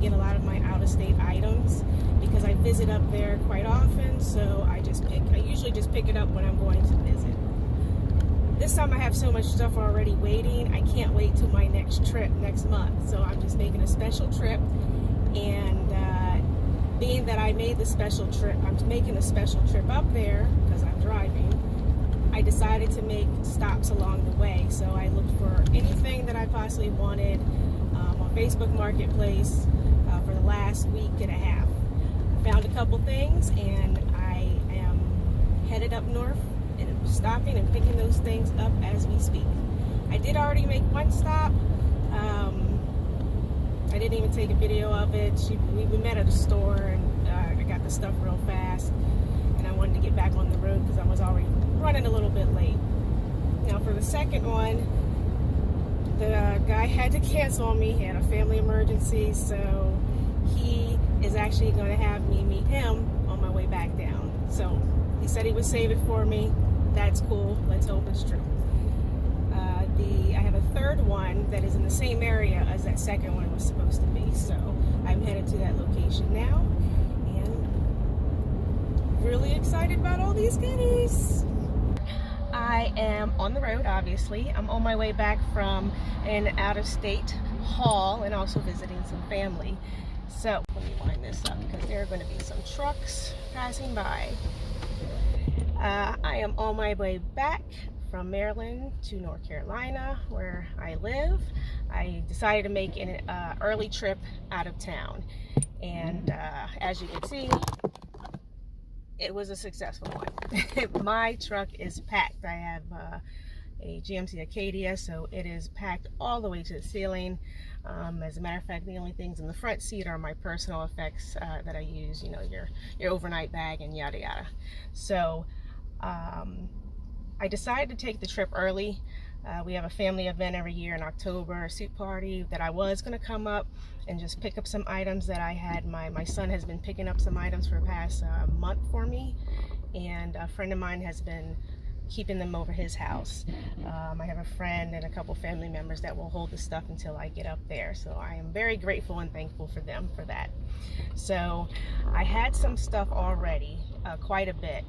get a lot of my out-of-state items because I visit up there quite often. So I usually just pick it up when I'm going to visit. This time I have so much stuff already waiting. I can't wait till my next trip next month. So I'm just making a special trip, and being that I made the special trip, I'm making a special trip up there because I'm driving. I decided to make stops along the way. So I looked for anything that I possibly wanted on Facebook Marketplace for the last week and a half. Found a couple things, and I am headed up north and stopping and picking those things up as we speak. I did already make one stop. I didn't even take a video of it. We met at a store, and I got the stuff real fast, and I wanted to get back on the road because I was already running a little bit late. Now for the second one, the guy had to cancel on me. He had a family emergency, so he is actually going to have me meet him on my way back down. So he said he would save it for me. That's cool. Let's hope it's true. I have a third one that is in the same area as that second one was supposed to be. So I'm headed to that location now, and really excited about all these goodies. I am on the road, obviously. I'm on my way back from an out-of-state haul and also visiting some family. So let me line this up because there are going to be some trucks passing by. I am on my way back from Maryland to North Carolina, where I live. I decided to make an early trip out of town, and as you can see, it was a successful one. My truck is packed. I have a GMC Acadia, so it is packed all the way to the ceiling. As a matter of fact, the only things in the front seat are my personal effects that I use, you know, your overnight bag and yada yada. So I decided to take the trip early. We have a family event every year in October, a soup party, that I was going to come up and just pick up some items that I had. My son has been picking up some items for the past month for me, and a friend of mine has been keeping them over his house. I have a friend and a couple family members that will hold the stuff until I get up there, so I am very grateful and thankful for them for that. So I had some stuff already, quite a bit,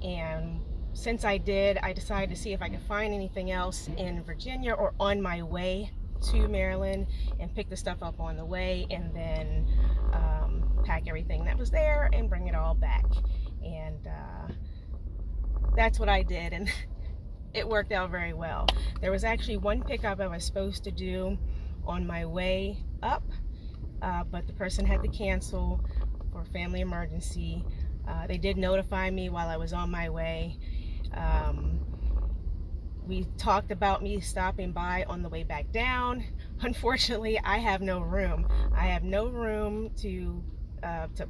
and since I decided to see if I could find anything else in Virginia or on my way to Maryland and pick the stuff up on the way, and then pack everything that was there and bring it all back. And that's what I did, and it worked out very well. There was actually one pickup I was supposed to do on my way up, but the person had to cancel for a family emergency. They did notify me while I was on my way. We talked about me stopping by on the way back down. Unfortunately, I have no room. I have no room to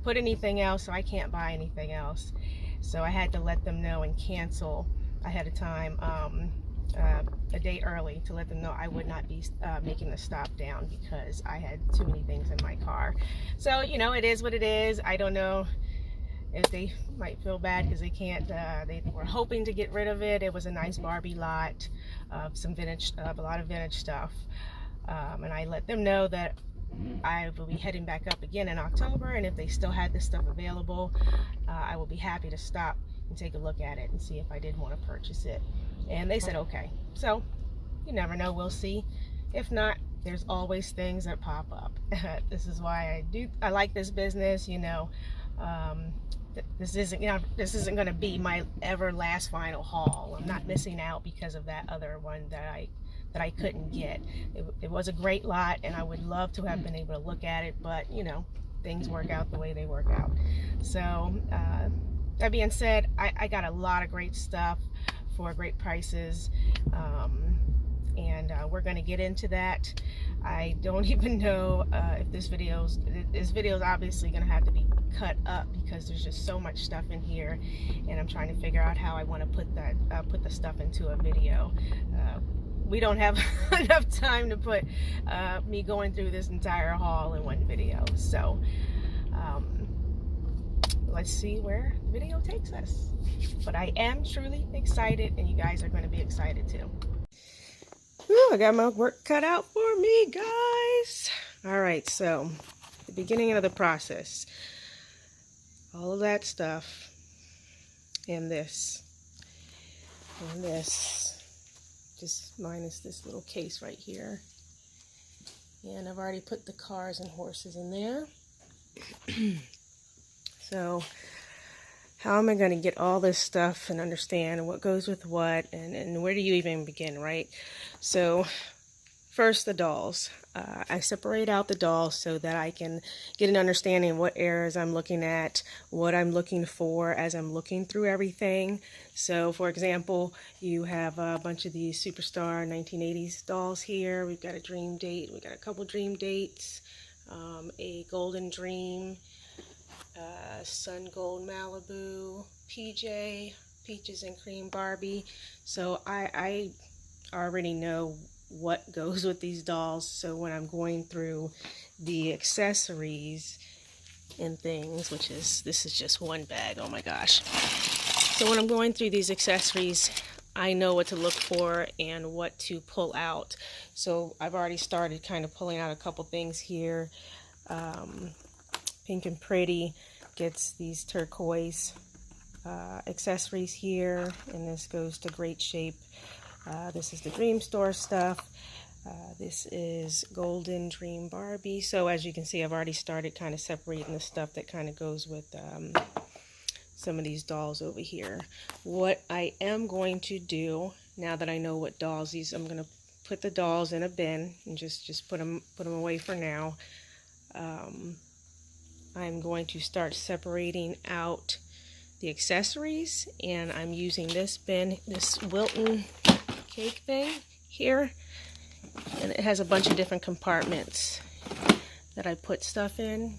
put anything else, so I can't buy anything else. So I had to let them know and cancel ahead of time, a day early, to let them know I would not be making the stop down because I had too many things in my car. So, you know, it is what it is. I don't know if they might feel bad because they can't, they were hoping to get rid of it. It was a nice Barbie lot of some vintage, a lot of vintage stuff. And I let them know that I will be heading back up again in October, and if they still had this stuff available, I will be happy to stop and take a look at it and see if I did want to purchase it. And they said okay. So you never know, we'll see. If not, there's always things that pop up. This is why I like this business, you know. This isn't going to be my last final haul. I'm not missing out because of that other one that I couldn't get. It was a great lot, and I would love to have been able to look at it, but you know, things work out the way they work out. So that being said, I got a lot of great stuff for great prices, and we're going to get into that. I don't even know if this video is obviously going to have to be cut up because there's just so much stuff in here, and I'm trying to figure out how I want to put the stuff into a video. We don't have enough time to put me going through this entire haul in one video. So let's see where the video takes us. But I am truly excited, and you guys are going to be excited too. Whew, I got my work cut out for me, guys. All right, so the beginning of the process. All of that stuff, and this, just minus this little case right here. And I've already put the cars and horses in there. So how am I going to get all this stuff and understand what goes with what, and where do you even begin, right? So first, the dolls. I separate out the dolls so that I can get an understanding of what eras I'm looking at, what I'm looking for as I'm looking through everything. So, for example, you have a bunch of these Superstar 1980s dolls here. We've got a Dream Date. We've got a couple Dream Dates, a Golden Dream, Sun Gold Malibu, PJ, Peaches and Cream Barbie. So I already know what goes with these dolls, so when I'm going through the accessories and things, which is, this is just one bag, oh my gosh. So when I'm going through these accessories, I know what to look for and what to pull out. So I've already started kind of pulling out a couple things here. Pink and Pretty gets these turquoise accessories here, and this goes to Great Shape. This is the Dream Store stuff. This is Golden Dream Barbie. So as you can see, I've already started kind of separating the stuff that kind of goes with some of these dolls over here. What I am going to do, now that I know what dolls these, I'm going to put the dolls in a bin and just put them away for now. I'm going to start separating out the accessories, and I'm using this bin, this Wilton cake thing here, and it has a bunch of different compartments that I put stuff in.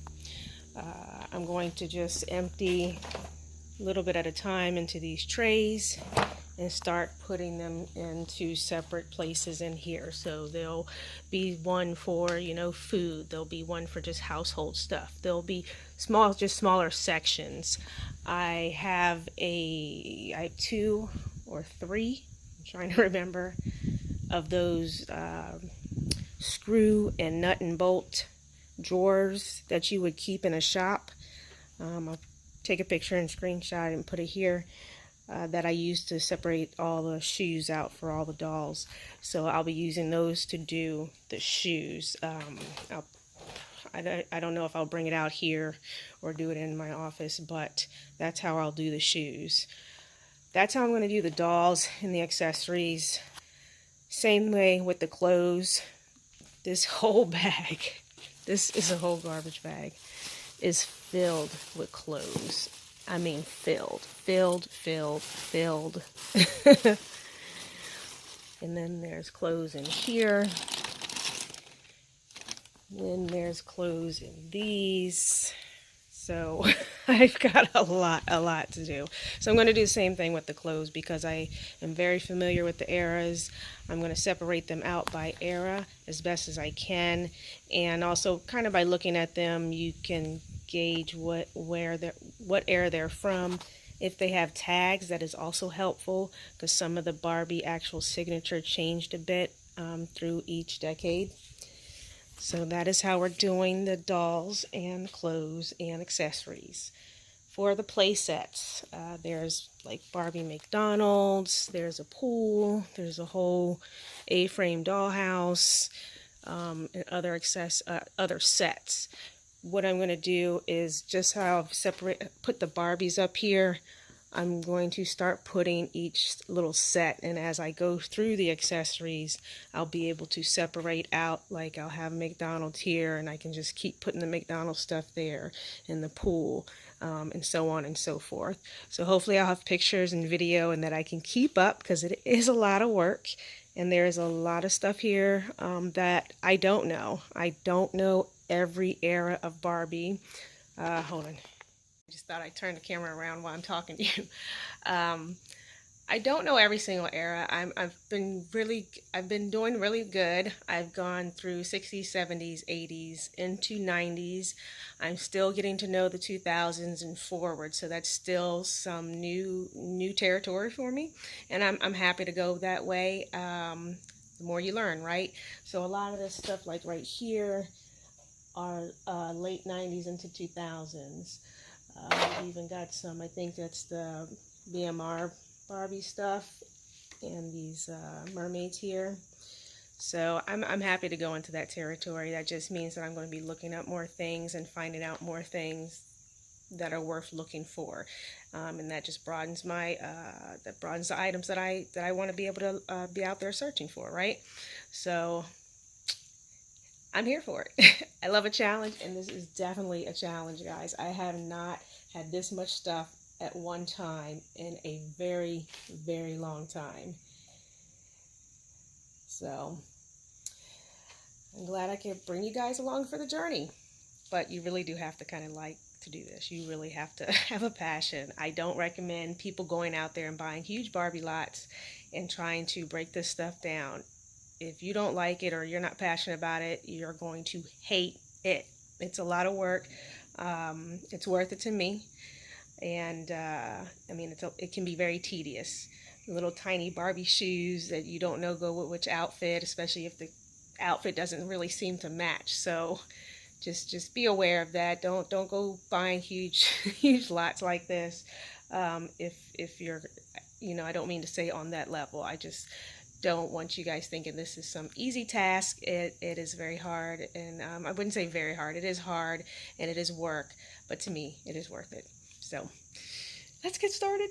I'm going to just empty a little bit at a time into these trays and start putting them into separate places in here. So there'll be one for, you know, food. There'll be one for just household stuff. There'll be just smaller sections. I have 2 or 3, I'm trying to remember, of those screw and nut and bolt drawers that you would keep in a shop. I'll take a picture and screenshot and put it here. That I use to separate all the shoes out for all the dolls. So I'll be using those to do the shoes. I don't know if I'll bring it out here or do it in my office, but that's how I'll do the shoes. That's how I'm going to do the dolls and the accessories. Same way with the clothes. This whole bag, this is a whole garbage bag, is filled with clothes. I mean filled. And then there's clothes in here. Then there's clothes in these. So I've got a lot to do. So I'm going to do the same thing with the clothes because I am very familiar with the eras. I'm going to separate them out by era as best as I can. And also kind of by looking at them, you can gauge what era they're from. If they have tags, that is also helpful because some of the Barbie actual signature changed a bit through each decade. So that is how we're doing the dolls and clothes and accessories. For the play sets, there's like Barbie McDonald's, there's a pool, there's a whole A-frame dollhouse, and other sets. What I'm going to do is just how I've put the Barbies up here, I'm going to start putting each little set, and as I go through the accessories, I'll be able to separate out, like I'll have McDonald's here, and I can just keep putting the McDonald's stuff there, in the pool, and so on and so forth. So hopefully I'll have pictures and video and that I can keep up, because it is a lot of work, and there's a lot of stuff here that I don't know. I don't know every era of Barbie. Hold on. I just thought I'd turn the camera around while I'm talking to you. I don't know every single era. I've been doing really good. I've gone through 60s, 70s, 80s, into 90s. I'm still getting to know the 2000s and forward, so that's still some new territory for me, and I'm happy to go that way. The more you learn, right? So a lot of this stuff, like right here, are late 90s into 2000s. We even got some, I think that's the BMR Barbie stuff, and these mermaids here. So I'm happy to go into that territory. That just means that I'm going to be looking up more things and finding out more things that are worth looking for, and that just broadens my that broadens the items that I want to be able to be out there searching for, right? So I'm here for it. I love a challenge, and this is definitely a challenge, guys. I have not had this much stuff at one time in a very, very long time. So I'm glad I could bring you guys along for the journey. But you really do have to kind of like to do this. You really have to have a passion. I don't recommend people going out there and buying huge Barbie lots and trying to break this stuff down. If you don't like it or you're not passionate about it, you're going to hate it. It's a lot of work. It's worth it to me. And I mean, it can be very tedious. Little tiny Barbie shoes that you don't know go with which outfit, especially if the outfit doesn't really seem to match. So just be aware of that. Don't go buying huge huge lots like this. If you're, I don't mean to say on that level. I just don't want you guys thinking this is some easy task. It is very hard, and I wouldn't say very hard. It is hard and it is work, but to me, it is worth it. So let's get started.